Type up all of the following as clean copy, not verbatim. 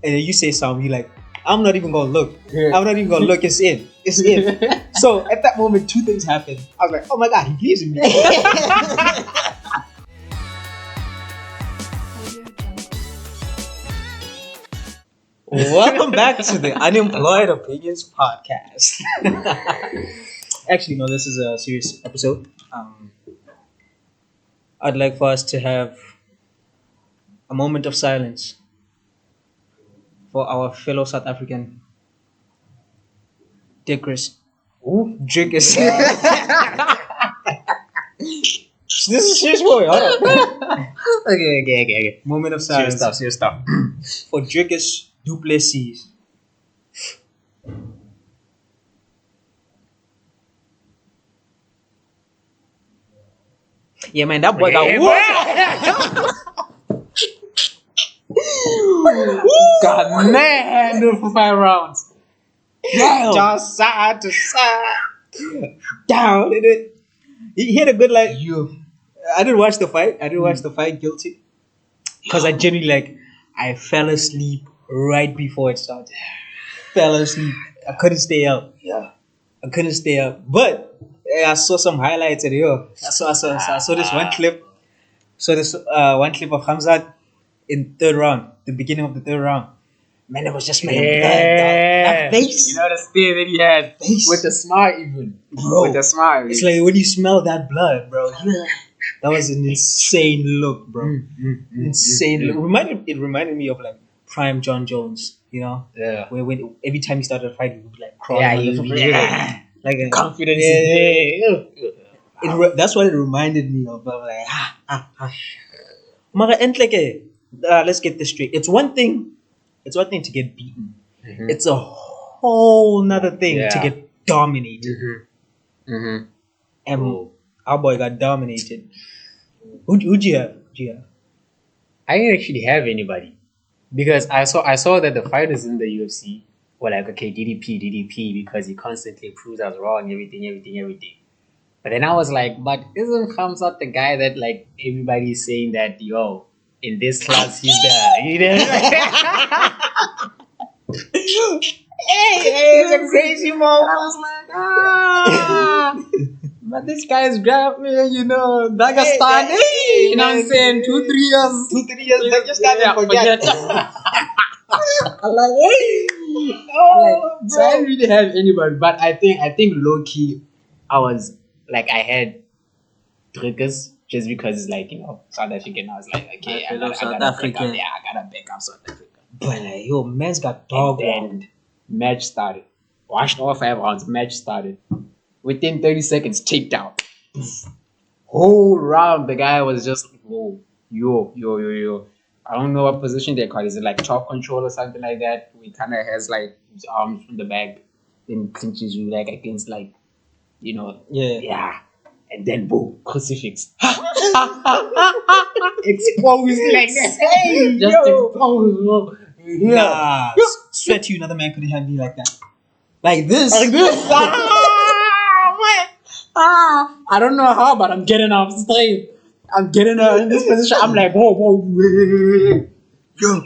and then you say something, you're like, I'm not even gonna look. Yeah. I'm not even gonna look. It's in. It's in. So at that moment, two things happened. I was like, oh my god, he pleasing me. Welcome back to the Unemployed Opinions Podcast. Actually, no, this is a serious episode. I'd like for us to have a moment of silence for our fellow South African dickers. Ooh. Drinkers. This is serious boy. Hold on. Okay. Moment of silence. Serious stuff. For Drinkers Duplessis. Yeah, man, that boy got God, man, do it for 5 rounds. Damn. Just side to side. Down in it. He had a good I didn't watch the fight. Guilty. Because I genuinely I fell asleep right before it started. Fell asleep. I couldn't stay up. Yeah. I couldn't stay up. But I saw some highlights of it. I saw this one clip. So this one clip of Hamzat in third round, the beginning of the third round. Man, it was just blood. That face. You know the stare that he had Face. with the smile even. Bro. With the smile. It's like when you smell that blood, bro. That was an insane look, bro. Insane look. It reminded me of prime John Jones, you know? Yeah. Where when every time he started a fight, he would crawl. Yeah, like a confidence. That's what it reminded me of. Mara, and let's get this straight. It's one thing to get beaten. Mm-hmm. It's a whole nother thing to get dominated. And our boy got dominated. Who'd you have? I didn't actually have anybody because I saw that the fighters in the UFC were like, okay, DDP, because he constantly proves us wrong, everything. But then I was like, but isn't Khamzat the guy that everybody's saying that in this class he's the Hey, it's a crazy moment. I was like, but this guy's grabbed me, Dagestan. Hey, you know what I'm saying? 2-3 years. 2-3 years, they just started forget. I'm like, hey. So I didn't really have anybody, but I think low key, I had Drinkers just because it's South African. I was like, okay, I gotta back up South Africa. But man's got dog. And match started. Watched all 5 rounds. Match started. Within 30 seconds, takedown. Whole round, the guy was just whoa, yo. I don't know what position they call it. Is it top control or something like that? He kind of has his arms from the back, then clinches you against yeah. And then boom, crucifix. Exposed exposed. Nah, swear to you, another man couldn't have me like that. Like this. I don't know how, but I'm getting up straight. I'm getting in this position. I'm like, whoa. Yo.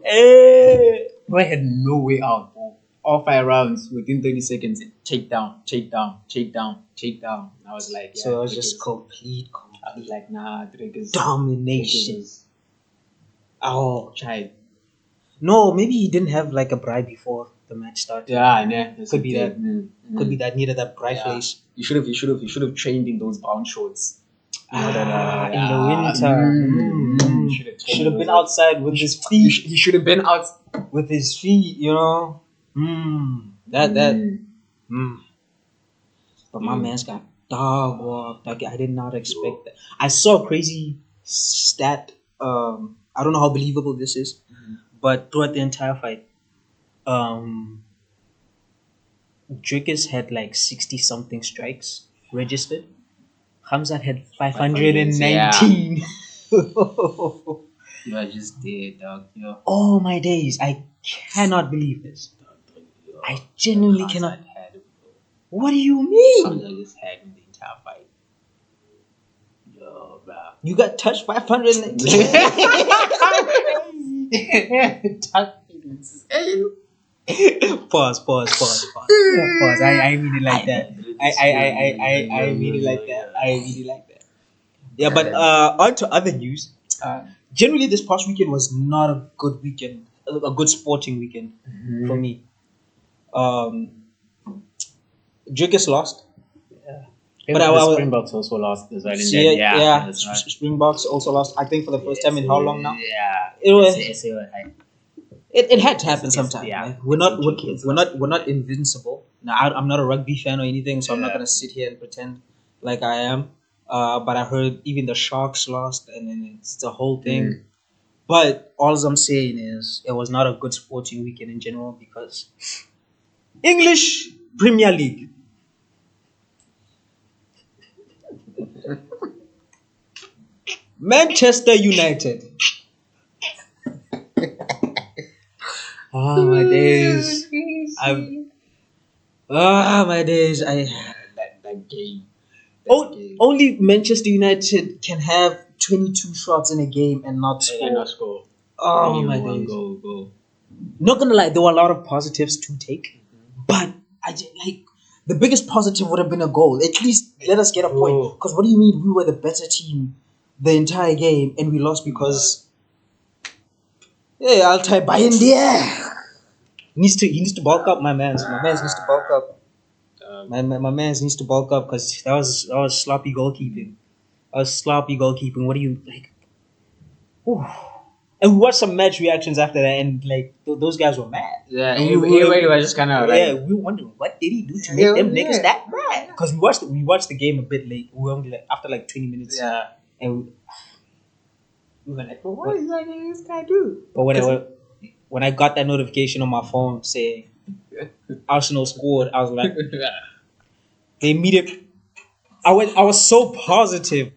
Hey. I had no way out, bro. All 5 rounds within 30 seconds. Takedown. I was like, yeah. So it was just complete. I was like, nah, Drinkers. Domination. Oh, child. No, maybe he didn't have a bride before the match started. Yeah. Could be that. Could be that needed that bride face. You should have trained in those brown shorts. In the winter. Should have been outside with his feet. He should have been out with his feet, But my man's got dog walk. I did not expect that. I saw a crazy stat. I don't know how believable this is, but throughout the entire fight, Drinkers had 60 something strikes registered. Hamzat had 519. Yeah. You are just dead, dog. Oh my days! I cannot believe this. I genuinely cannot. What do you mean? Hamzat just had the entire fight. Yo, bro. You got touched 519. Pause. Pause. I really like that. I really like that. I really like that. Yeah, but on to other news. Generally, this past weekend was not a good weekend, a good sporting weekend for me. Um, Jukis lost. But The Springboks also lost as well. And then, that's right. Springboks also lost. I think for the first time in how long now? Yeah. It was. I- It had to happen sometime. yeah. Like, we're not invincible. Now I'm not a rugby fan or anything, so I'm not gonna sit here and pretend like I am. But I heard even the Sharks lost, and then it's the whole thing. But all I'm saying is it was not a good sporting weekend in general because English Premier League. Manchester United. Oh my days. My days. that game. Only Manchester United can have 22 shots in a game and not score. And not score. Oh Only my one days. goal. Not gonna lie, there were a lot of positives to take, but I just, like the biggest positive would have been a goal. At least let us get a point. Because what do you mean we were the better team the entire game and we lost because I'll try Bayern there. He needs to bulk up, my man. My man needs to bulk up. My man needs to bulk up because that was sloppy goalkeeping. What do you like? Ooh. And we watched some match reactions after that, and like those guys were mad. Yeah, and we were just kind of we were wondering what did he do to make them niggas that mad? Because we watched the game a bit late. We only like after like 20 minutes. Yeah, and we were like, well, what is that this guy do? But when I got that notification on my phone saying Arsenal scored, I was like, they immediately. I was so positive,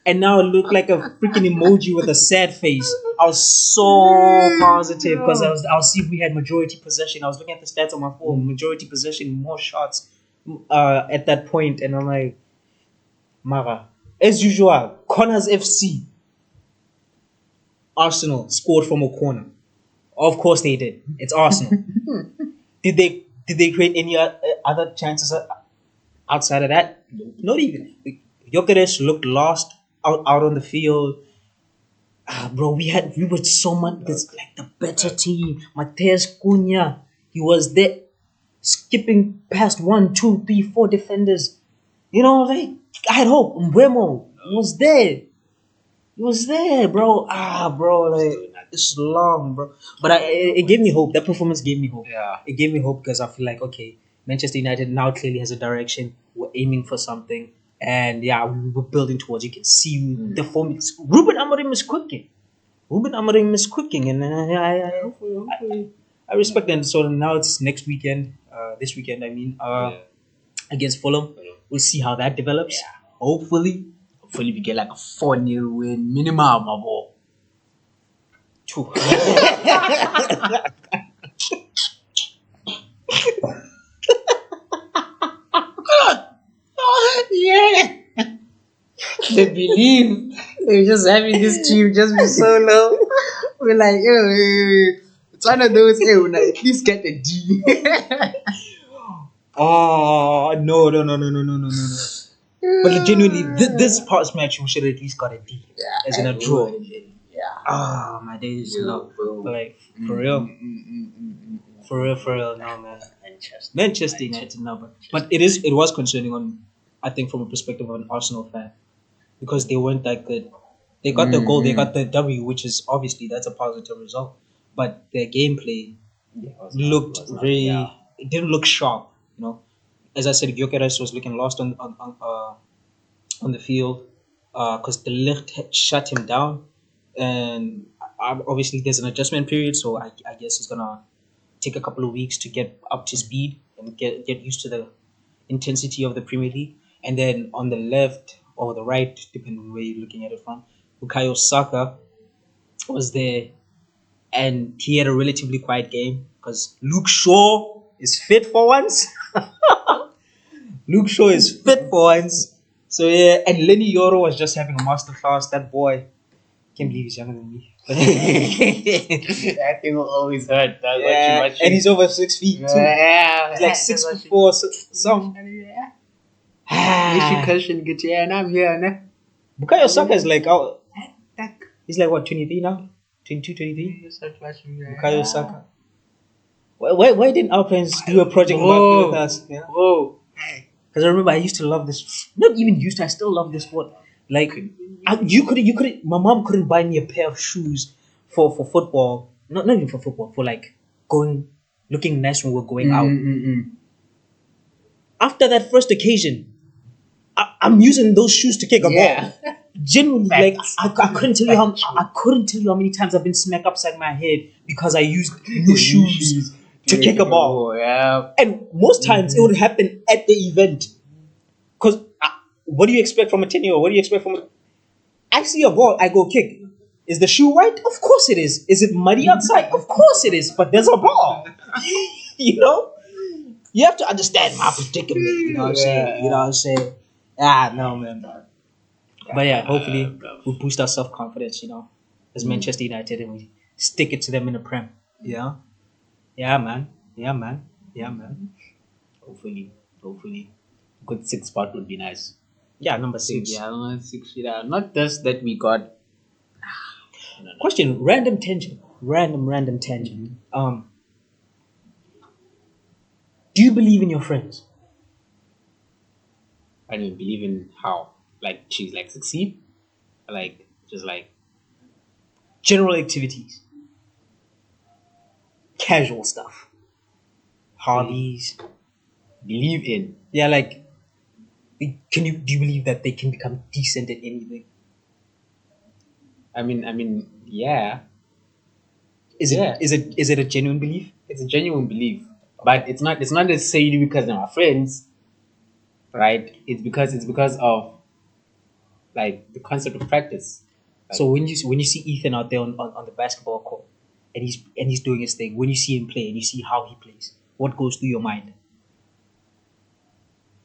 and now it looked like a freaking emoji with a sad face. I was so positive because I was see if we had majority possession. I was looking at the stats on my phone, majority possession, more shots at that point, and I'm like, Mara, as usual, Corners FC, Arsenal scored from a corner. Of course they did. It's Arsenal. Did they create any other chances outside of that? Not even. Gyökeres looked lost out on the field. Bro, we were so much like the better team. Mateus Cunha, he was there skipping past 1, 2, 3, 4 defenders. You know, like I had hope. Mbeumo was there. He was there, bro. Bro, like it's long, bro. But it gave me hope. That performance gave me hope. Yeah. It gave me hope because I feel like okay, Manchester United now clearly has a direction. We're aiming for something, and we're building towards. You can see the form. Ruben Amorim is cooking. And I respect that. So now it's next weekend. This weekend, I mean, against Fulham. We'll see how that develops. Yeah. Hopefully we get like a 4-0 win minimum, my boy. True. Yeah. They believe they're just having this team just be so low. We're like, it's one of those, at least get a D. Oh no. But genuinely, this past match we should have at least got a D, as in a draw. Yeah. My days, no. Like for real, no man. Manchester United, no. But it was concerning I think from a perspective of an Arsenal fan, because they weren't that good. They got the goal, they got the W, which is obviously that's a positive result. But their gameplay looked very. It didn't look sharp, you know. As I said, Gyökeres was looking lost on the field because the lift had shut him down, and obviously there's an adjustment period, so I guess he's gonna take a couple of weeks to get up to speed and get used to the intensity of the Premier League. And then on the left or the right, depending on where you're looking at it from, Bukayo Saka was there, and he had a relatively quiet game because Luke Shaw is fit for once. Luke Shaw is fit for once. So yeah, and Lenny Yoro was just having a masterclass. That boy, Can't believe he's younger than me. That thing will always hurt. That's Yeah, and he's over 6 feet too. Yeah, He's like 6 foot 4, some. You should cushion get you, and I'm here, ne? Bukayo Saka is like out. He's like what, 23 now? 22, 23? Bukayo Saka. Why didn't our parents do a project about with us? Yeah? Whoa. Because I remember I used to love this. Not even used to. I still love this sport. Like you couldn't. My mom couldn't buy me a pair of shoes for football. Not even for football. For like looking nice when we're going out. After that first occasion, I'm using those shoes to kick a ball. Genuinely, like I couldn't tell you how many times I've been smacked upside my head because I used new shoes to kick a ball. Yeah. And most times it would happen at the event. Because what do you expect from a 10-year-old? What do you expect from I see a ball, I go kick. Is the shoe white? Of course it is. Is it muddy outside? Of course it is. But there's a ball. You know? You have to understand my predicament. You know what I'm saying? You know what I'm saying? No, man. But yeah, hopefully we boost our self-confidence, you know, as Manchester United, and we stick it to them in the Prem. Yeah? Yeah, man. Yeah, man. Yeah, man. Hopefully. Good 6 spot would be nice. Yeah, number 6. Yeah, number 6. Yeah, not just that we got. Question, random tangent. Random tangent. Do you believe in your friends? I don't believe in how. Like, she's like succeed. Like, just like. General activities. Casual stuff. Hobbies. Believe in. Yeah, like, do you believe that they can become decent at anything? I mean, yeah. Is it a genuine belief? It's a genuine belief, but it's not necessarily because they're my friends, right? It's because of like the concept of practice. Like, so when you see Ethan out there on the basketball court and he's doing his thing, when you see him play and you see how he plays, what goes through your mind?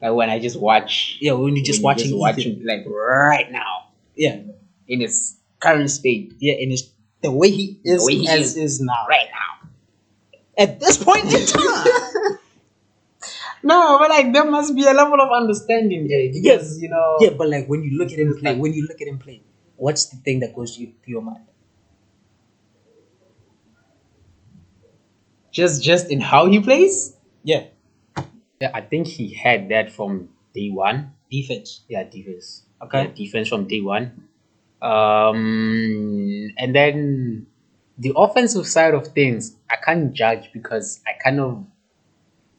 Like when I just watch. Yeah, when you're just watching him, like right now. Yeah, in his current state. Yeah, in the way he is now. Right now. At this point in time. No, but like there must be a level of understanding there because you know. Yeah, but like when you look at him play, what's the thing that goes through your mind? Just in how he plays. Yeah, I think he had that from day one. Defense. Yeah, defense. Okay. Yeah, defense from day one. And then the offensive side of things, I can't judge because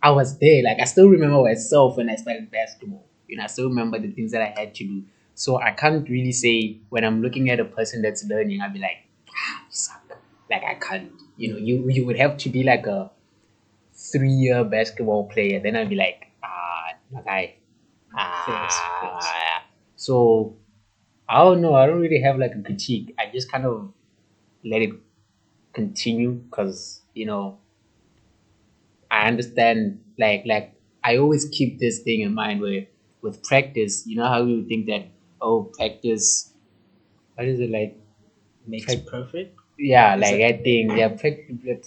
I was there. Like I still remember myself when I started basketball. You know, I still remember the things that I had to do. So I can't really say when I'm looking at a person that's learning, I'll be like, you suck. Like I can't. You know, you would have to be like a 3-year basketball player. Then I'd be like, my guy. So I don't know. I don't really have like a critique. I just kind of let it continue because you know I understand. Like I always keep this thing in mind where with practice, you know how you think that practice. What is it like? Makes perfect. Yeah, like I think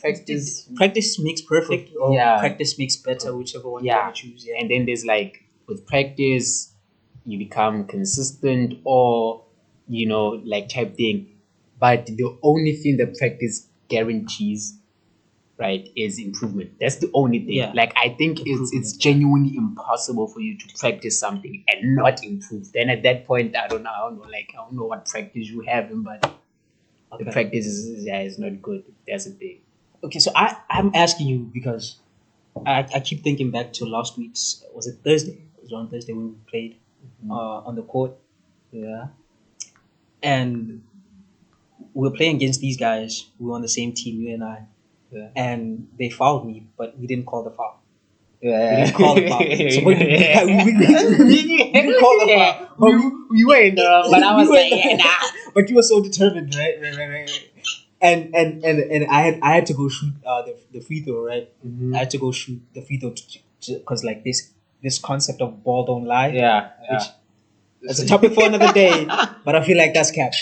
practice makes perfect. Or practice makes better, whichever one you want to choose. Yeah, and then there's like with practice, you become consistent or you know like type thing. But the only thing that practice guarantees, right, is improvement. That's the only thing. Yeah. Like I think it's genuinely impossible for you to practice something and not improve. Then at that point, I don't know. Like I don't know what practice you have, but the practice is not good. That's the thing. Okay, so I'm asking you because I keep thinking back to last week's. Was it Thursday? It was on Thursday when we played on the court. Yeah. And we were playing against these guys. We were on the same team, you and I. Yeah. And they fouled me, but we didn't call the foul. Yeah. We didn't call the foul. So we didn't call the foul. We were in the wrong, but I was like, yeah, nah. But you were so determined, right? And I had to go shoot the free throw, right? Mm-hmm. I had to go shoot the free throw because like this concept of ball don't lie. Yeah. Which That's a topic for another day. But I feel like that's cap.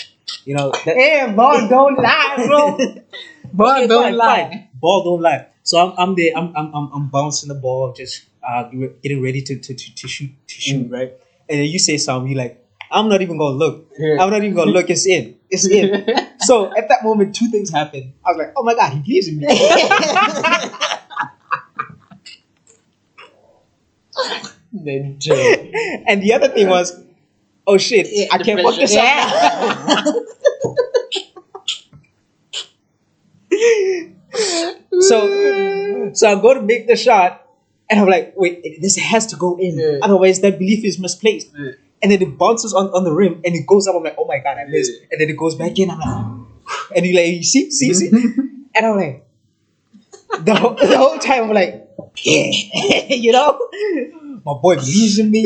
You know. Hey, ball don't lie, bro. Ball Okay, don't fine, lie. fine. Ball don't lie. So I'm there. I'm bouncing the ball, just getting ready to shoot, right? And then you say something. You like, I'm not even gonna look. Yeah. I'm not even gonna look. It's in. It's in. So at that moment, two things happened. I was like, oh my god, he believes in me. Then Joe. And the other thing was, oh shit, I can't fuck this up. So I go to make the shot, and I'm like, wait, this has to go in. Yeah. Otherwise, that belief is misplaced. Yeah. And then it bounces on the rim, and it goes up. I'm like, oh my god, I missed. Yeah. And then it goes back in. I'm like, and you like, you see. And I'm like, the whole time I'm like, yeah, you know, my boy believes in me.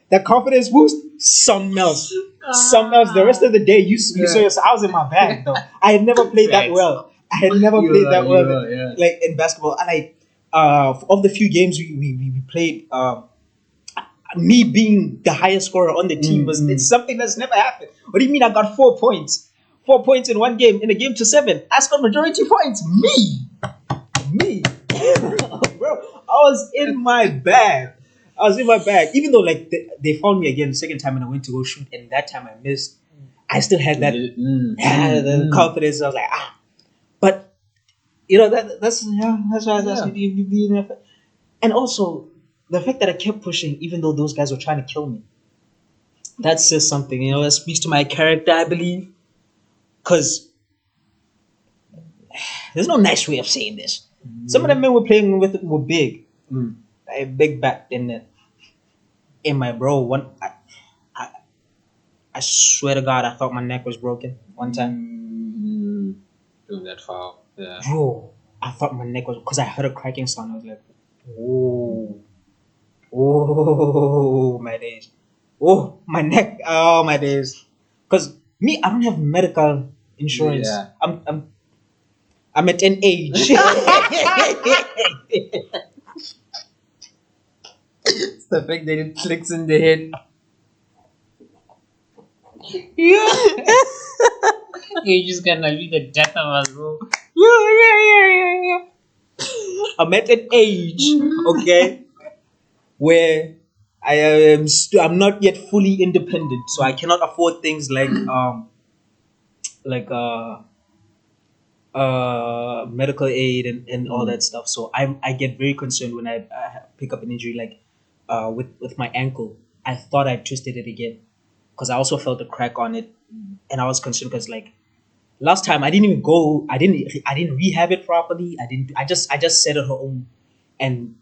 That confidence boost, something else. The rest of the day, you saw yourself. I was in my bag though. I had never played that Facts. well. I had never played that well, Yeah. like in basketball. I like of the few games we played. Me being the highest scorer on the team was it's something that's never happened. What do you mean? I got 4 points? 4 points in one game in a game to 7. I scored majority points. Me, bro. I was in my bag. Even though like they found me again the second time and I went to go shoot, and that time I missed. I still had that the confidence. I was like, but you know that's why and also the fact that I kept pushing, even though those guys were trying to kill me. That says something, you know. That speaks to my character, I believe. Because there's no nice way of saying this. Some of the men we're playing with were big, like big back in my bro. I swear to God, I thought my neck was broken one time. Doing that foul. Yeah. Bro, I thought my neck was because I heard a cracking sound. I was like, oh, my days. Oh, my neck. Oh, my days. Because me, I don't have medical insurance. Yeah. I'm at an age. It's the fact that it clicks in the head. Yeah. You're just gonna be the death of us, bro. Yeah. I'm at an age, okay, where I am. I'm not yet fully independent, so I cannot afford things like like medical aid and all that stuff. So I get very concerned when I pick up an injury like with my ankle. I thought I twisted it again because I also felt a crack on it, and I was concerned because like last time I didn't even go. I didn't rehab it properly. I just set it home and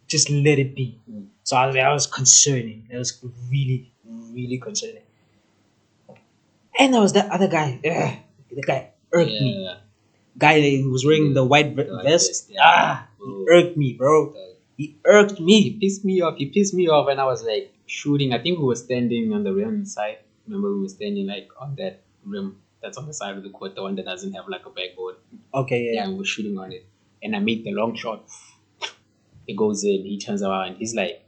just let it be. So I was concerning. It was really really concerning. And there was that other guy. The guy irked me. Guy that was wearing the white vest. He irked me, bro. He irked He me. pissed me off. When I was like shooting. I think we were standing on the rim side. Remember, we were standing like on that rim that's on the side of the court, the one that doesn't have like a backboard. Okay, Yeah, yeah. and we were shooting on it. And I made the long shot. It goes in. He turns around. He's like,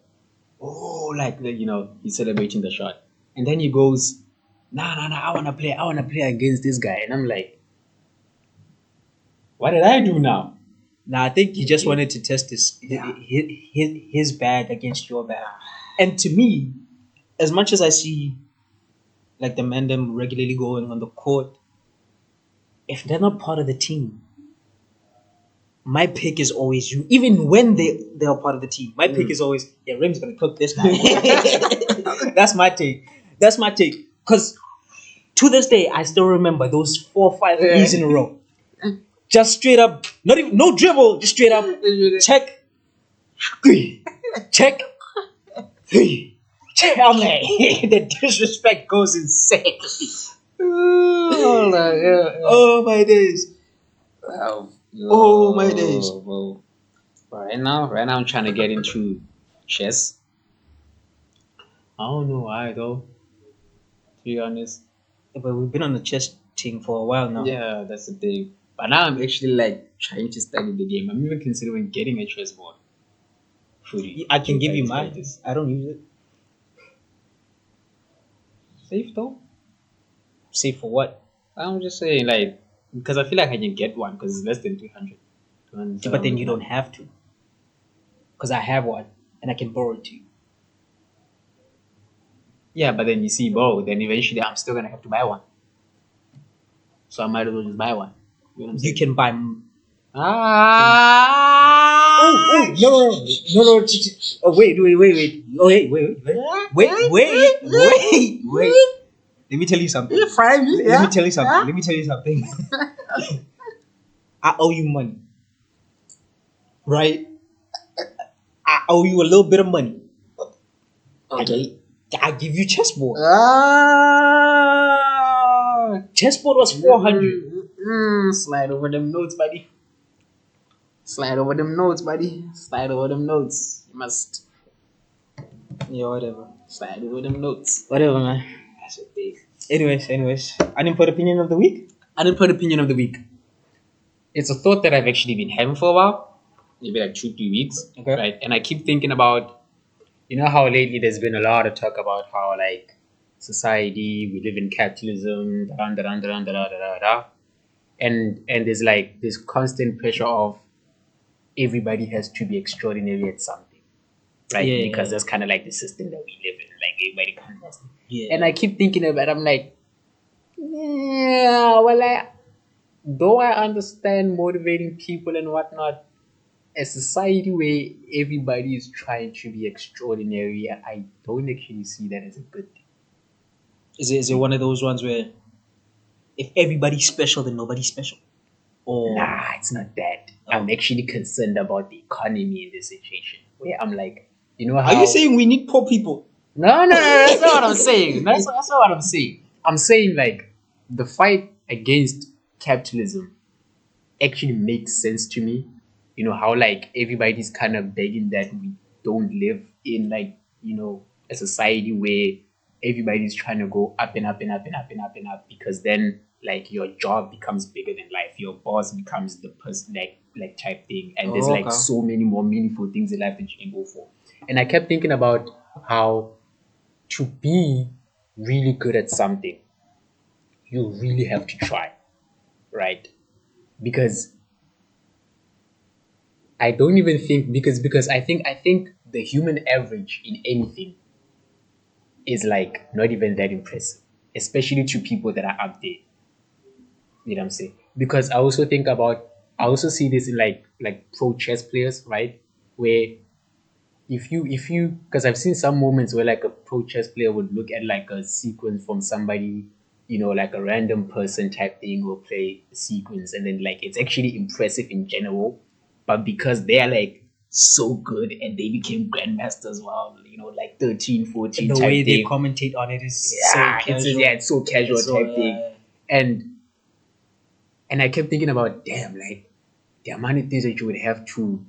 oh, like he's celebrating the shot. And then he goes, nah, I wanna play against this guy. And I'm like, what did I do now? Nah, I think he just wanted to test his bag against your bag. And to me, as much as I see like the men them regularly going on the court, if they're not part of the team, my pick is always you. Even when they're part of the team, my pick is always Rim's gonna cook this guy. That's my take. Because to this day, I still remember those 4 or 5 years in a row. Just straight up, not even no dribble, just straight up check. Check. I'm like, the disrespect goes insane. Oh my days. Wow. Oh, my days. Well, right now I'm trying to get into chess. I don't know why though, to be honest. But we've been on the chess thing for a while now. Yeah, that's the thing. But now I'm actually like trying to study the game. I'm even considering getting a chessboard. I can give you mine. I don't use it. Safe though. Safe for what? I'm just saying, like, because I feel like I can get one because it's less than 300. But then you don't have to, because I have one and I can borrow it to you. Yeah, but then you see, bro, then eventually I'm still gonna have to buy one. So I might as well just buy one. You know what I'm You saying? can buy. Ah! Oh, no. Oh, wait. Oh, wait. Let me tell you something. Let me tell you something. Let me tell you something. I owe you money, right? I owe you a little bit of money. Okay. I give you chessboard. Ah! Chessboard was 400. Slide over them notes, buddy. Slide over them notes, buddy. Slide over them notes. You must Yeah, whatever. slide over them notes. Whatever, man. That's a big. Anyways. Unemployed opinion of the week? Unemployed opinion of the week. It's a thought that I've actually been having for a while, maybe like 2-3 weeks. Okay. Right. And I keep thinking about, you know how lately there's been a lot of talk about how like society, we live in capitalism, and there's like this constant pressure of everybody has to be extraordinary at something, right? Yeah. Because that's kind of like the system that we live in. Like everybody can't has to. Yeah. And I keep thinking about it, I'm like, yeah, well, though I understand motivating people and whatnot, a society where everybody is trying to be extraordinary, I don't actually see that as a good thing. Is it one of those ones where if everybody's special, then nobody's special? Or Nah, it's not that. I'm actually concerned about the economy in this situation. Where I'm like, you know how? are you saying we need poor people? No, that's not what I'm saying. That's not what I'm saying. I'm saying like the fight against capitalism actually makes sense to me. You know how like everybody's kind of begging that we don't live in like, you know, a society where everybody's trying to go up and up and up and up and up and up, because then like your job becomes bigger than life. Your boss becomes the person like type thing. And there's like Okay. so many more meaningful things in life that you can go for. And I kept thinking about how to be really good at something, you really have to try, right? Because I don't even think because I think the human average in anything is like not even that impressive, especially to people that are up there. You know what I'm saying? Because I also see this in like pro chess players, right? Where if you because I've seen some moments where like a pro chess player would look at like a sequence from somebody, you know, like a random person type thing will play a sequence, and then like it's actually impressive in general, but because they're like so good and they became grandmasters while, you know, like 13, 14 The type way they thing. commentate on it is Yeah, so casual. it's so casual It's so, type thing. yeah. And I kept thinking about, damn, like the amount of things that you would have to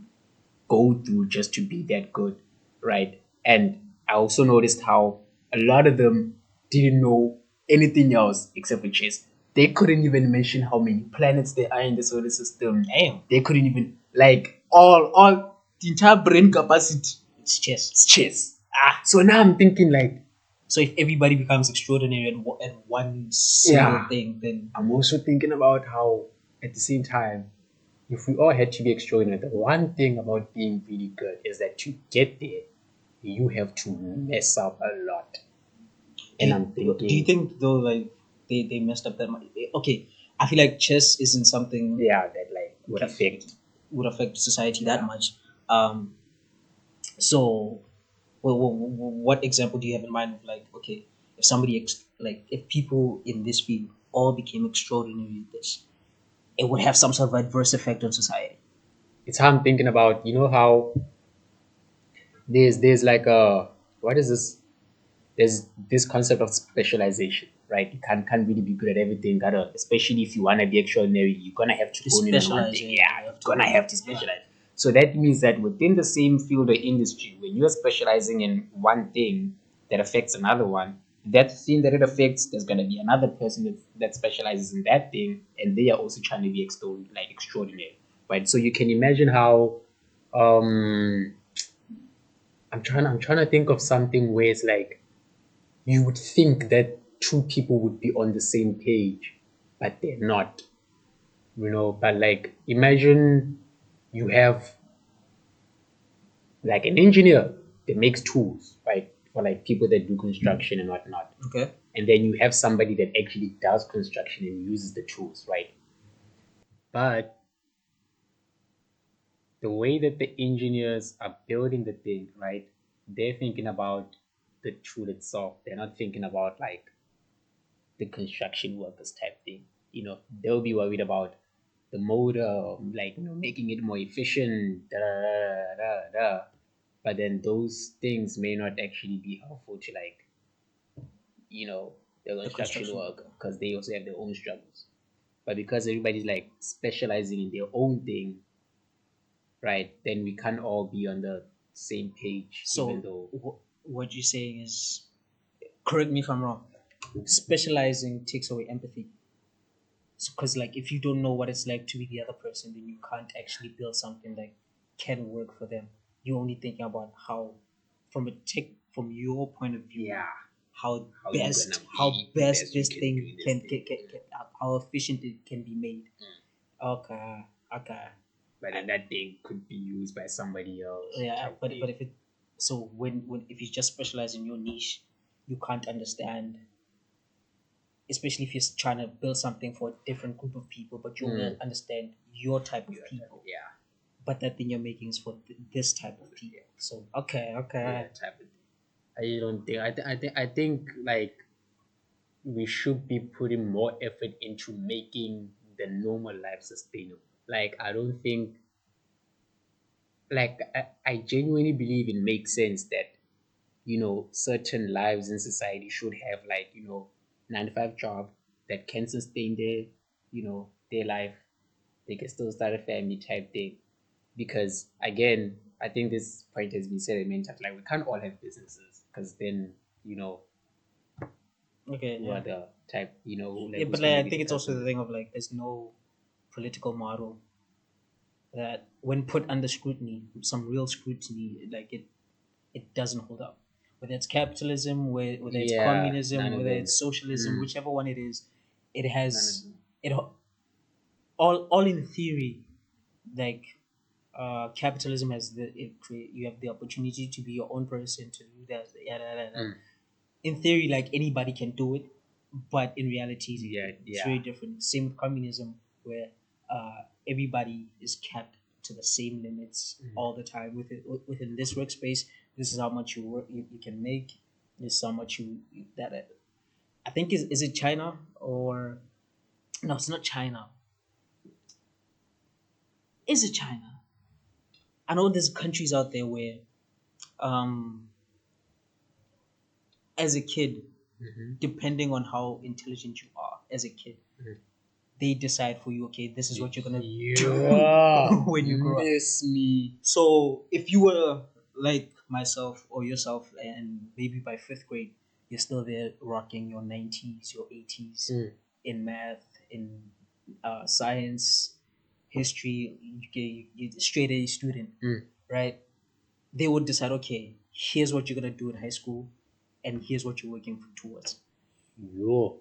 go through just to be that good, right? And I also noticed how a lot of them didn't know anything else except for chess. They couldn't even mention how many planets there are in the solar system. Damn. They couldn't even like all the entire brain capacity. It's chess. It's chess. So now I'm thinking like, So if everybody becomes extraordinary at one single Yeah. thing, then I'm also thinking about how at the same time, if we all had to be extraordinary, the one thing about being really good is that to get there, you have to mess up a lot. And I'm thinking, do you think though, like they messed up that much? Okay, I feel like chess isn't something yeah, that like would affect society Yeah. that much. So, what example do you have in mind of like, okay, if somebody like if people in this field all became extraordinary at this, it would have some sort of adverse effect on society. It's how I'm thinking about, you know how there's like a what is this? There's this concept of specialization, right? You can't really be good at everything. Gotta, especially if you wanna be extraordinary, you're gonna have to hone in on one Specialize, thing. yeah, Yeah, you you're have to gonna hone have in. to specialize. So that means that within the same field or industry, when you're specializing in one thing that affects another one, that thing that it affects, there's gonna be another person that specializes in that thing, and they are also trying to be extraordinary, right? So you can imagine how um I'm trying to think of something where it's like you would think that two people would be on the same page, but they're not. But like imagine you have like an engineer that makes tools, right? For like people that do construction and whatnot. Okay. And then you have somebody that actually does construction and uses the tools, right? But the way that the engineers are building the thing, right? They're thinking about the tool itself. They're not thinking about like the construction workers type thing. They'll be worried about the motor, like making it more efficient, da, da, da, da, da. But then those things may not actually be helpful to like you know the The construction construction work worker. because they also have their own struggles. But because everybody's like specializing in their own thing, right? Then we can't all be on the same page, even So though what you're saying is, correct me if I'm wrong. Specializing takes away empathy. Because like if you don't know what it's like to be the other person, then you can't actually build something that can work for them. You're only thinking about how, from your point of view, yeah, how how you best gonna how be best best you this can thing do this can, thing. how efficient it can be made. Okay, okay. But then that thing could be used by somebody else. Yeah, type but thing. if it so when if you just specialize in your niche, you can't understand, especially if you're trying to build something for a different group of people, but you only understand your type of people. Yeah, But that thing you're making is for this type of people. So okay, yeah, okay. type of thing. I don't think. I think like we should be putting more effort into making the normal life sustainable. Like I don't think like I genuinely believe it makes sense that certain lives in society should have like 9 to 5 job that can sustain their life. They can still start a family type thing. Because again, I think this point has been said many times, like we can't all have businesses because then Okay, who are yeah. the type like Yeah, who's but like, gonna I be think the it's also person. the thing of like there's no political model that when put under scrutiny, some real scrutiny, like it doesn't hold up. Whether it's capitalism, whether it's Yeah, none communism, of whether them. it's socialism, Mm, whichever one it is, it none of has them. it all in theory. Like capitalism has you have the opportunity to be your own person to do that. Yada, yada, yada. Mm, In theory, like anybody can do it, but in reality, yeah, it's yeah. very different. Same with communism, where everybody is capped to the same limits all the time. Within this workspace, this is how much you can make. This is how much that. I think is it China or no? It's not China. Is it China? I know there's countries out there where, um, as a kid, Mm-hmm. depending on how intelligent you are as a kid, Mhm. they decide for you, okay, this is what you're gonna Yeah, do when you grow up. miss me. So if you were like myself or yourself, and maybe by fifth grade, you're still there rocking your 90s, your 80s Mm. in math, in science, history, you straight A student, Mm. right? They would decide, okay, here's what you're gonna do in high school, and here's what you're working towards. Yo,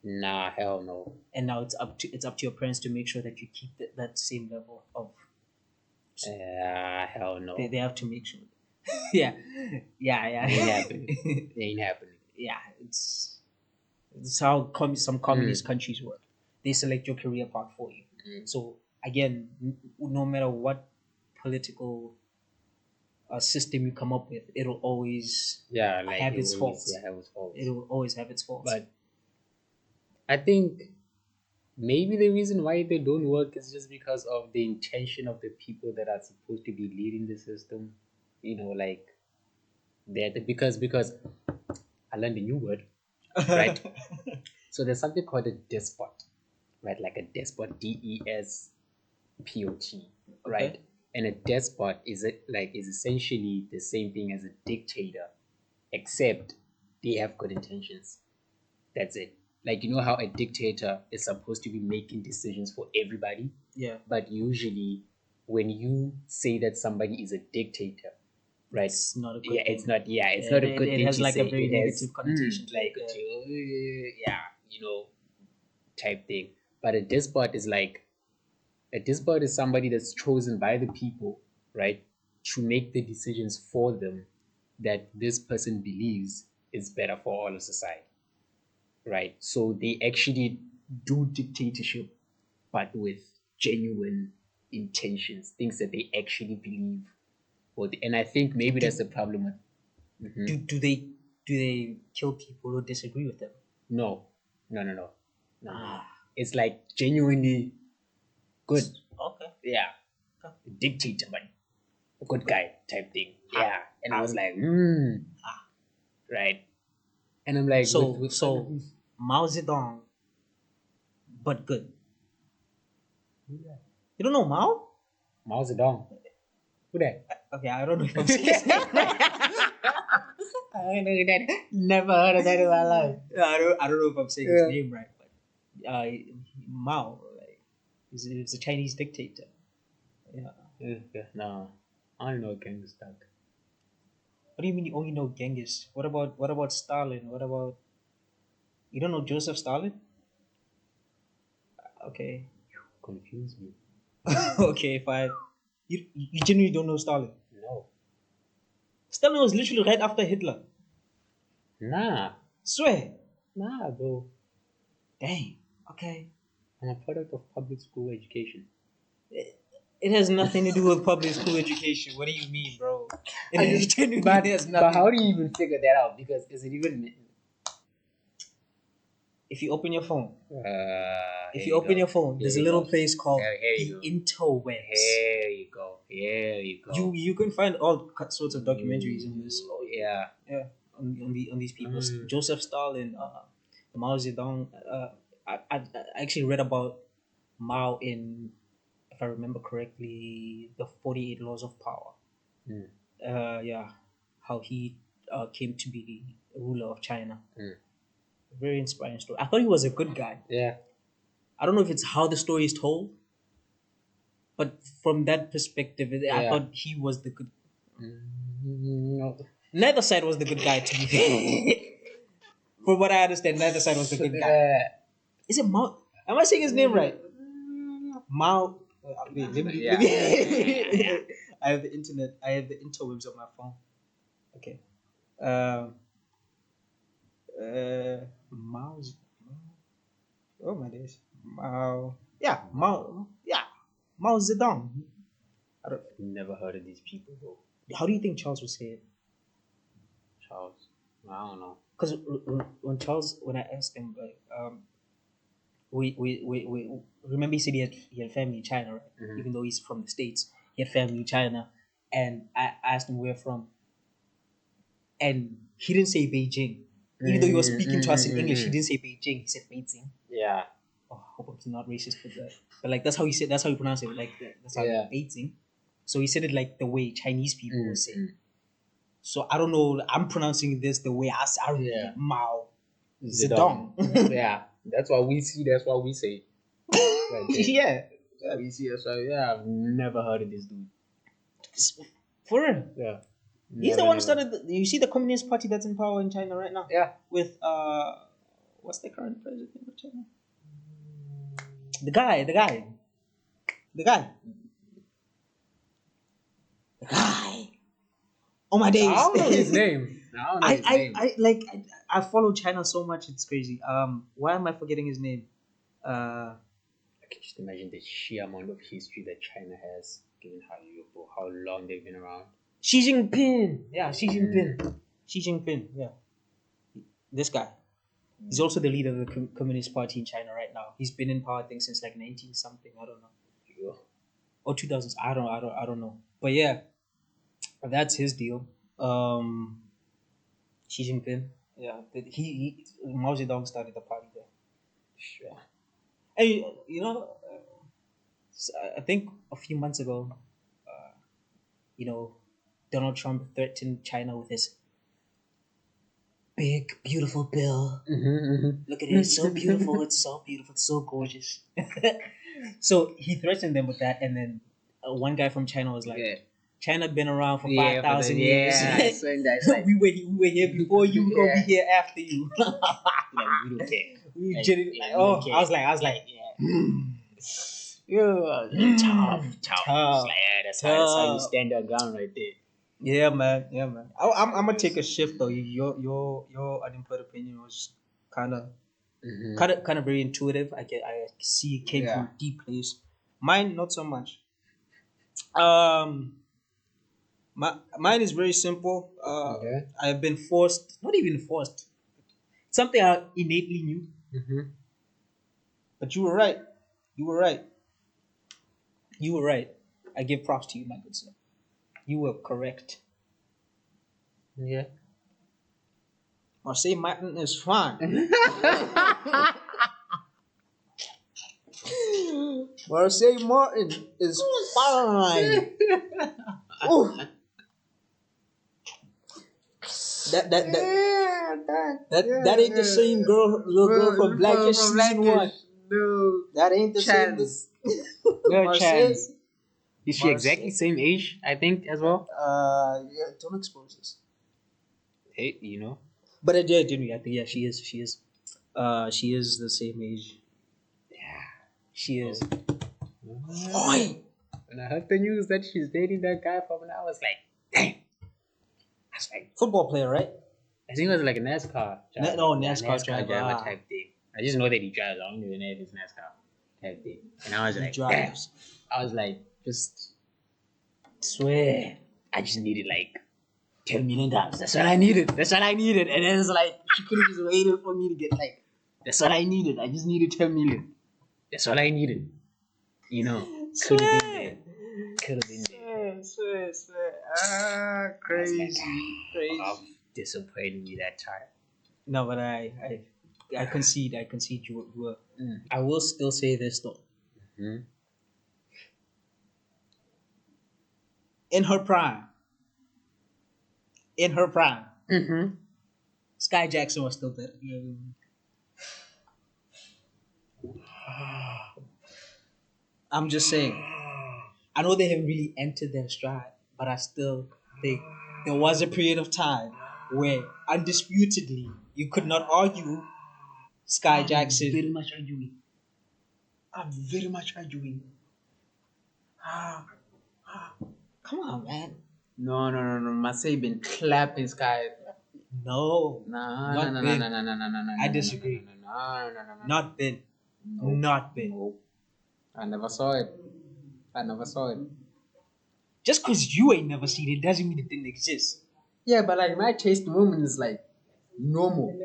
nah, hell no. And now it's up to your parents to make sure that you keep that same level of. Hell They no. have to make sure. Yeah, yeah, Ain't yeah. happening. Ain't happening. Yeah, it's how some Mm. communist countries work. They select your career path for you. Mm. So again, no matter what political system you come up with, it'll always Yeah, like have it its always faults. have its faults. It'll always have its faults. But I think maybe the reason why they don't work is just because of the intention of the people that are supposed to be leading the system. Like that because I learned a new word, right? So there's something called a despot, right? Like a despot, DESPOT, Okay. right? And a despot is essentially the same thing as a dictator, except they have good intentions. That's it. Like how a dictator is supposed to be making decisions for everybody, Yeah. but usually when you say that somebody is a dictator, right? It's not a good Yeah, thing. it's not. Yeah, it's Yeah, not a good it thing has to like say. a very It has negative connotation to like it. yeah, type thing. But a despot is like a despot is somebody that's chosen by the people, right, to make the decisions for them that this person believes is better for all of society, right? So they actually do dictatorship, but with genuine intentions, things that they actually believe. And I think Do, maybe do, that's the problem with. Mhm. do they kill people who disagree with them? No, no, no, no, no, no, no. Ah, It's like genuinely good. okay. Yeah, Okay. dictator, but a good guy type thing. Ah, Yeah, and I ah, was like, ah. right. And I'm like, with all of So these, Mao Zedong, but good. who that? You don't know Mao? Mao Zedong. Who that? Okay, I don't know if I'm saying his name right. I know that. Never heard of that in my life. I don't know if I'm saying his Yeah. name right, but Mao, like, he's a Chinese dictator. Yeah. Yeah, no, I don't know King stuck. What do you mean you only know Genghis? What about Stalin? What about you don't know Joseph Stalin? Okay. Confuse me. Okay, fine. You genuinely don't know Stalin. No. Stalin was literally right after Hitler. Nah. Swear. Nah, bro. Dang. Okay. I'm a product of public school education. It has nothing to do with public school education. What do you mean, bro? It I is just, genuinely has but nothing. how do you even figure that out? Because is it even? If you open your phone, Here if you you open go. your phone, Here there's a you little go. place called Here the you go. interwebs. Here you go. Here you You go. you can find all sorts of documentaries on this. Oh yeah. Yeah, on these people. Mm. Joseph Stalin, Mao Zedong. I actually read about Mao in, if I remember correctly, the 48 Laws of Power. Mm. Yeah, how he came to be ruler of China. Mm. Very inspiring story. I thought he was a good guy. Yeah. I don't know if it's how the story is told, but from that perspective, I Yeah. thought he was the good. No. Neither side was the good guy, to be fair. From what I understand, neither side was the good guy. Is it Mao? Am I saying his name right? Mao. Wait, Yeah. Yeah. I have the internet. I have the interwebs on my phone. Okay. Um. Mao's. Oh my days. Mao. Yeah. Mao. Yeah. Mao Zedong. I don't, Never heard of these people, bro. how do you think Charles would say it? Charles. I don't know. Because when I asked him, like, we remember he said he had family in China, right? Mhm. Even though he's from the States, he had family in China, and I asked him where from, and he didn't say Beijing. Even though he was speaking to us in English, he didn't say Beijing. He said Beijing. Yeah. Oh, I hope I'm not racist for that. But like that's how he said. That's how he pronounced it. Like that's how Yeah. Beijing. So he said it like the way Chinese people would say. Mm. So I don't know. I'm pronouncing this the way I read Yeah. it. Mao Zedong. Zedong. Yeah. That's what we see. That's what we say. Right there. Yeah. Yeah, we see. That's why. Yeah. I've never heard of this dude. For real. Yeah. He's the Never, one who never. started. You see the Communist Party that's in power in China right now. Yeah. With what's the current president of China? The guy. The guy. The guy. The guy. Oh my days. I don't know his name. I don't know his name. I follow China so much it's crazy. Why am I forgetting his name? I can just imagine the sheer amount of history that China has, given how long they've been around. Xi Jinping. Yeah, Xi Jinping. Xi Jinping. Yeah, this guy. He's also the leader of the Communist Party in China right now. He's been in power, I think, since like 19 something. I don't know. Yeah. Or 2000s. I don't know. But yeah, that's his deal. Xi Jinping. Yeah, he Mao Zedong started the party there. Sure. And I think a few months ago, you know, Donald Trump threatened China with his big, beautiful bill. Look at it, it's so beautiful, it's so beautiful, it's so gorgeous. So he threatened them with that, and then one guy from China was like, Yeah. China been around for Yeah, 5,000 years. so that's like, we were here before you. We're gonna be Yeah. here after you. like we don't care. We Like, genuinely, yeah, like, we don't oh, care. I was like, yeah. yeah, Tough. It's tough, like, yeah, that's how you tough. stand your ground right there. Yeah, man. Yeah, man. I'm gonna take a shift though. Your unemployed opinion was kind of very intuitive. I see it came from Yeah. a deep place. Mine not so much. Um, mine is very simple. Okay. I've been forced, not even forced. Something I innately knew. Mm-hmm. But you were right. You were right. You were right. I give props to you, my good sir. You were correct. Yeah. Marseille Martin is fine. Marseille Martin is fine. Ooh. That ain't the same little girl from Blackish season one. No That ain't the same. chance. No Marseille. chance. Is she exactly same age? I think as well. Yeah, don't expose this. Hey, you know. But I did, didn't we? I think yeah, she is. She is. She is the same age. Yeah. She is. Oi! When I heard the news that she's dating that guy from, I was like, dang. I was like, Football player, right? I think it was like a NASCAR driver. NASCAR driver. type thing. I just know that he drives. I don't even know if it's NASCAR type thing. And I was He like, drives. damn. I was like, just swear. I just needed like $10 million. That's what I needed. That's what I needed. And then it's like, she could have just waited for me to get like, that's what I needed. I just needed 10 million. That's what I needed. You know, could have been there. Could have been there. Swear. Ah, crazy. Disappointed me that time. No, but I concede. I concede you were. I will still say this though. Hmm? In her prime. Mm-hmm. Sky Jackson was still better. I'm just saying. I know they haven't really entered their stride, but I still think there was a period of time where undisputedly you could not argue Sky Jackson. Very much arguing. I'm very much arguing. Come on, man. No. Marseille been clapping Sky. No. No. I disagree. No. Not been. Nope. Not been. Nope. I never saw it. Just because you ain't never seen it doesn't mean it didn't exist. Yeah, but like my taste woman is like normal.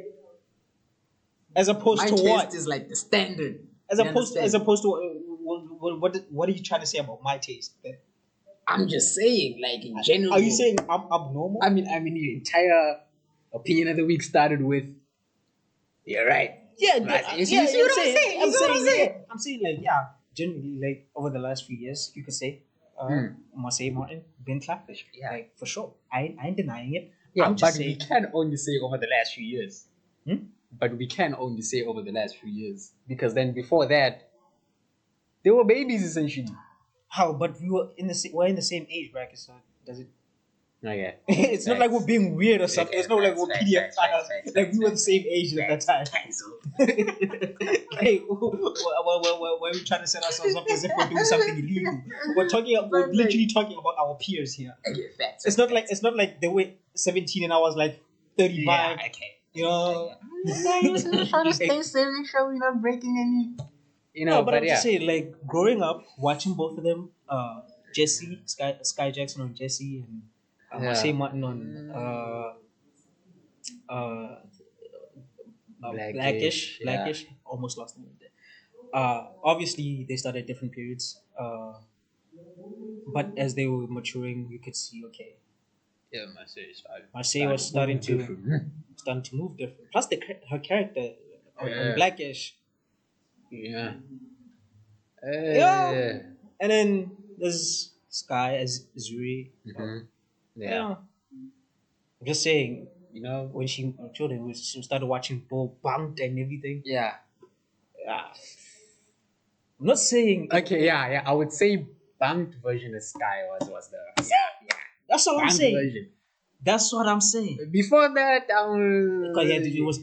As opposed My to taste what? is like the standard. As You opposed understand? to what are you trying to say about my taste? Then? I'm just saying, like in general. Are you saying I'm abnormal? I mean, your entire opinion of the week started with, "You're right." Yeah, Right. you see what I'm saying? You see what I'm saying? I'm saying like yeah, generally like over the last few years, you could say Marseille Martin been clappish. Yeah. Like for sure. I ain't denying it. Yeah, I'm just but we saying. can only say over the last few years. Hmm? But we can only say over the last few years because then before that, they were babies essentially. How? But we're in the same age bracket, so does it? Okay. It's not like we're being weird or something. Okay, It's not like we're facts, PDF files. facts, Like we were the same age at that time. Like, why are we trying to set ourselves up as if we're doing something illegal? We're literally talking about our peers here. Okay, facts. It's not like they were 17 and I was like 35. Yeah, okay. You know. Trying to stay safe, make sure we're not breaking any. You know, No, but I'm yeah. just saying, like growing up, watching both of them, Jesse, Sky Jackson on Jesse, and Marseille Martin on Blackish. Almost lost them there. Obviously, they started at different periods. But as they were maturing, you could see okay, Yeah, Marseille was starting to move different. Plus, her character on Blackish. Yeah. Yeah. And then there's Sky as Zuri. Mm-hmm. Yeah. I'm just saying, You know. when she started watching Bo Bunked and everything. Yeah. Yeah. I'm not saying. Okay. Yeah. I would say bunked version of Sky was the yeah. That's what I'm Bunked saying. version. That's what I'm saying. Before that, Because yeah, it was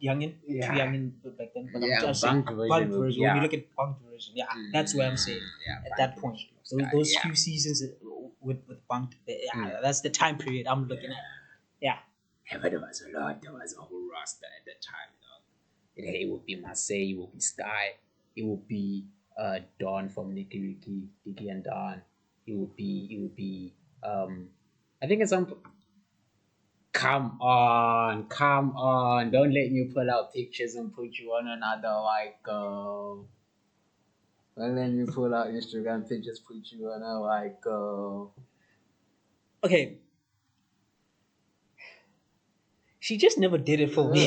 youngin, Yeah. too youngin back then. But Yeah, I'm just saying, bunked version bunked would be- version. When you yeah. look at bunked version, yeah, that's what I'm saying. Yeah, At that bunked point, version of Sky, those yeah. few seasons with bunked, yeah, that's the time period I'm looking at. Yeah, Yeah, but there was a lot. There was a whole roster at that time. It would be Marseille. It would be Sky. It would be Dawn from Nicky and Dawn. It would be. I think it's some. Come on! Don't let me pull out pictures and put you on another like. Don't let me pull out Instagram pictures, put you on a like. okay. She just never did it for me.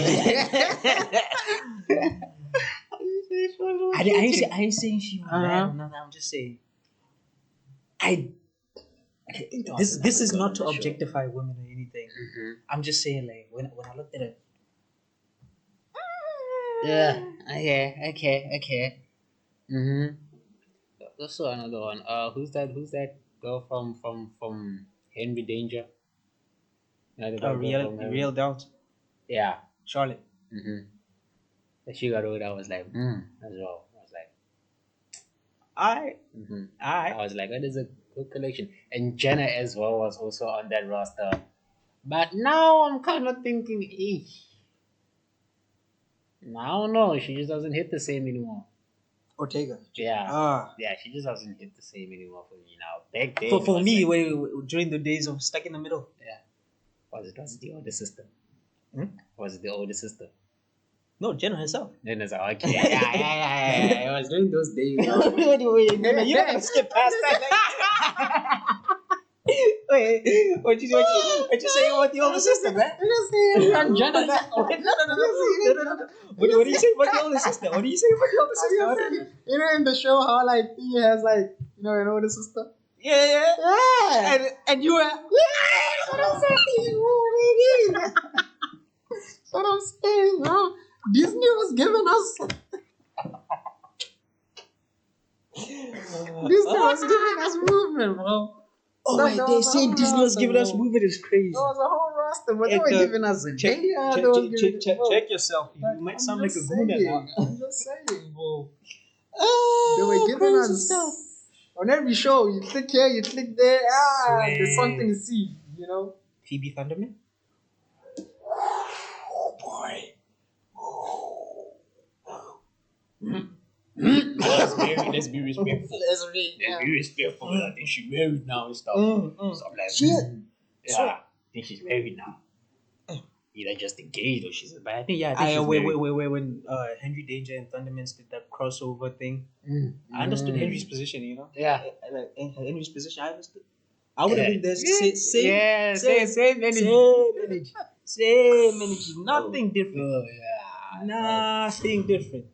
I ain't saying she was bad or nothing. I'm just saying. This is not to objectify women or anything. I'm just saying, like, when I looked at it. Yeah. Okay. Also another one. Who's that? Who's that girl from Henry Danger? Yeah, that girl from Henry. Real doubt. Yeah. Charlotte. That she got old. I was like, as well. I was like, I I was like, that is a good collection. And Jenna as well was also on that roster. But now I'm kind of thinking, I don't know. She just doesn't hit the same anymore. Ortega. Yeah. Yeah, she just doesn't hit the same anymore for me now. Back then, For was me, like, during the days of stuck in the middle. yeah. Was it the older sister? Hmm? Was it the older sister? No, Jenna herself. Then it's like, okay, yeah. It was during those days. Wait, no, you're not gonna skip past that. Wait, what you saying about the older sister, man? I'm Jenna. No. What do you say about the older sister? What do you say about the older sister? You know, in the show, how like he has like an older sister. Yeah. And you were. That's what I'm saying. That's what I'm saying, bro. Disney was giving us. Disney was giving us movement, bro. Oh No, wait, there they was a saying whole Disney was roster, giving us bro. movement is crazy. There was a whole roster, but they were giving us a Check yourself. You might sound like a gooner now. I'm just saying, bro. They were giving us stuff. on every show. You click here, you click there. There's something to see, you know. Phoebe Thunderman. Oh boy. Let's be respectful. Let's be respectful. I think she's married now and stuff. So I'm like, Shit. I think she's married now. Either just engaged or she's. But I think she's wait, married. when Henry Danger and Thundermans did that crossover thing, I understood Henry's position, you know? Yeah. Like Henry's position, I understood. I would have been there, same energy. Same energy. Nothing different. Oh, yeah. Nothing different.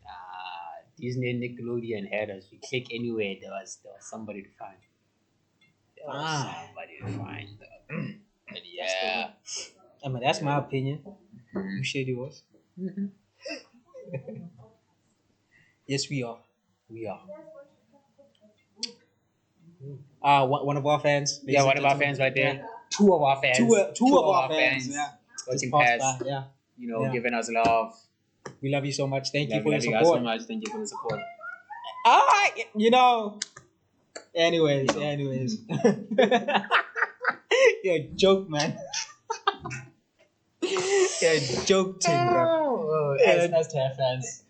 Disney and Nickelodeon had us. You click anywhere, there was somebody to find. There was somebody to find. And yeah. I mean, that's my opinion. You shared yours. Yes, we are. One of our fans. Yeah, one of our fans right there. Yeah. Two of our fans. Two of our fans. Yeah. Just passed. Yeah. Giving us love. We love you so much. Thank you for your support. support. So much. Thank you for the support. Anyways. You're a joke, man. You're a joke, Tim, bro. It's nice to have fans.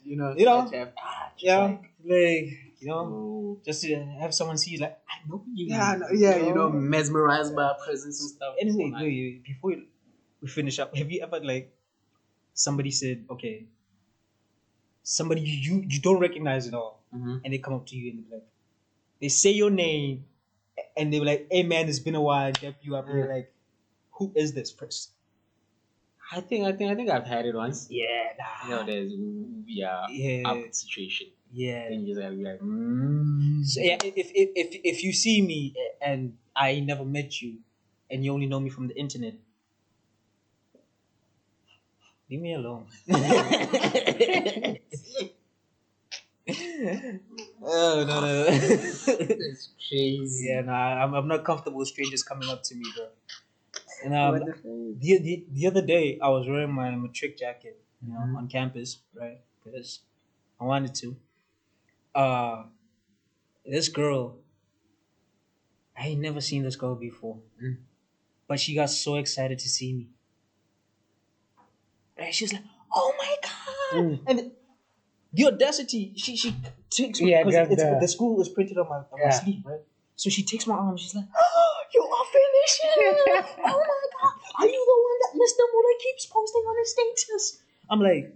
Just to have someone see you like, I know you. Mesmerized by our presence and stuff. Anyway, before we finish up, have you ever somebody said, okay, somebody you don't recognize at all, and they come up to you and they're like, they say your name, and they're like, hey man, it's been a while, and you up, and you're like, who is this person? I think I've had it once. Yeah, there's up situation. Yeah. And you just have to be like, So yeah, if you see me and I never met you, and you only know me from the internet, leave me alone. Oh no no. That's crazy. Yeah, no, I'm not comfortable with strangers coming up to me, bro. And What the fuck? the other day I was wearing my matric jacket, Mhm. on campus, right? Because I wanted to. Uh, this girl, I ain't never seen this girl before, Mm. but she got so excited to see me. Right? She was like, "Oh my god!" Mm. And the audacity, she takes Yeah, because grab it's the. the school is printed on my Yeah. sleeve, right? So she takes my arm. She's like, "Oh, you are finishing! Oh my god, are you the one that Mr. Muller keeps posting on his status?" I'm like,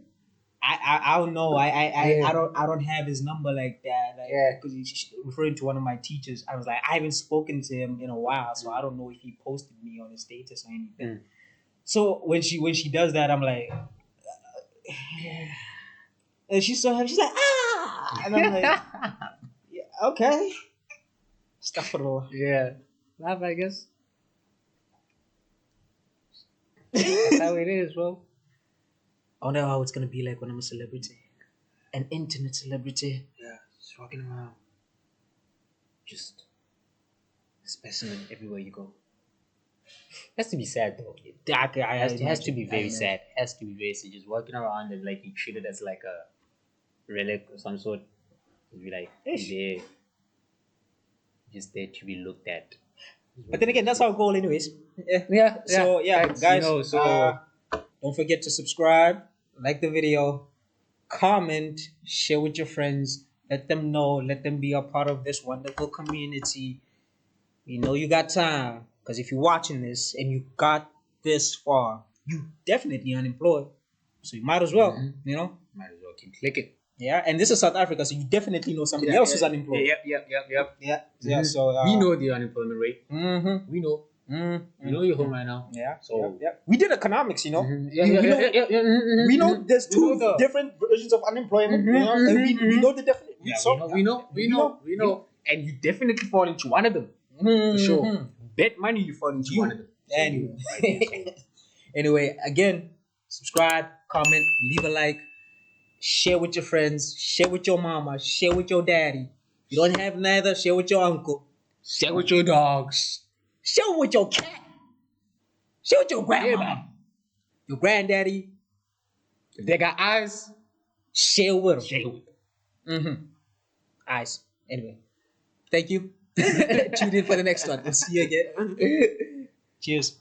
I don't know. Yeah. I don't have his number like that. Like, Yeah. because he's referring to one of my teachers. I was like, I haven't spoken to him in a while, so I don't know if he posted me on his status or anything. Mm. So when she does that, I'm like, and she's so happy. She's like, ah, and I'm like, yeah, okay. Astaghfirullah. Yeah. Laugh, I guess. That's how it is, bro. I wonder how it's gonna be like when I'm a celebrity, an internet celebrity. Yeah. Just walking around. Just specimen everywhere you go. Has to be sad though. Has to be very sad. Has to be very sad. Just walking around and like you treated as like a relic of some sort. Just be like Ish. there, just there to be looked at. But then again, that's our goal, anyways. Yeah. Yeah. So yeah, Facts, guys. so Don't forget to subscribe, like the video, comment, share with your friends. Let them know. Let them be a part of this wonderful community. You know you got time. Because if you're watching this and you got this far, you definitely unemployed. So you might as well, might as well keep clicking. Yeah, and this is South Africa, so you definitely know somebody else who's unemployed. Yep. Yeah, yeah. So we know the unemployment rate. Mm-hmm. We know. We know you're home right now. Yeah. So yeah. We did economics, Yeah, we know there's We two know the- different versions of unemployment. And we know the definition. Yeah, we know. And you definitely fall into one of them. For sure. Bet money you fall into one of them. So Anyway. you- Anyway, again, subscribe, comment, leave a like, share with your friends, share with your mama, share with your daddy. If you don't have neither, share with your uncle, Share with your dogs. share with your cat, share with your grandma, man. your granddaddy, If they got eyes, share with them. share with them. Mm-hmm. Eyes. Anyway, thank you. Tune in for the next one. We'll see you again. Cheers.